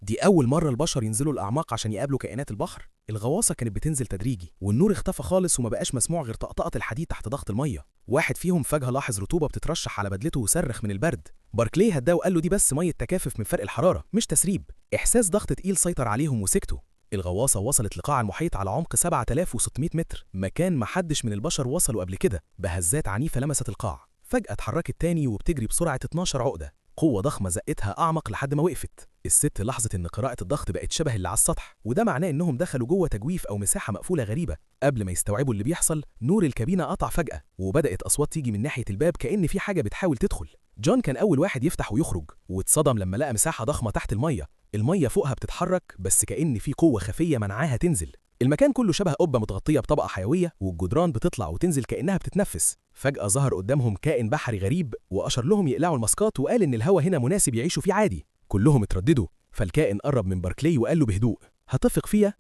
دي أول مرة البشر ينزلوا الأعماق عشان يقابلوا كائنات البحر. الغواصة كانت بتنزل تدريجي والنور اختفى خالص وما بقاش مسموع غير طقطقة الحديد تحت ضغط المية. واحد فيهم فجأة لاحظ رطوبة بتترشح على بدلته وصرخ من البرد. باركلي هداه وقال له دي بس مية تكافف من فرق الحرارة مش تسريب. إحساس ضغط تقيل سيطر عليهم وسكتوا. الغواصة وصلت لقاع المحيط على عمق 7600 متر، مكان محدش من البشر وصلوا قبل كده. بهزات عنيفة لمست القاع، فجأة اتحركت تاني وبتجري بسرعة 12 عقدة. قوة ضخمة زقتها أعمق لحد ما وقفت. الست لاحظت إن قراءة الضغط بقت شبه اللي على السطح، وده معناه إنهم دخلوا جوه تجويف أو مساحة مقفولة غريبة. قبل ما يستوعبوا اللي بيحصل، نور الكابينة قطع فجأة، وبدأت أصوات تيجي من ناحية الباب كأن في حاجة بتحاول تدخل. جون كان أول واحد يفتح ويخرج، واتصدم لما لقى مساحة ضخمة تحت المية. المية فوقها بتتحرك بس كأن في قوة خفية منعاها تنزل. المكان كله شبه قبة متغطية بطبقة حيوية، والجدران بتطلع وتنزل كأنها بتتنفس. فجأة ظهر قدامهم كائن بحري غريب وأشار لهم يقلعوا الماسكات وقال إن الهوا هنا مناسب يعيشوا فيه عادي. كلهم اترددوا، فالكائن قرب من باركلي وقال له بهدوء: هتثق فيا؟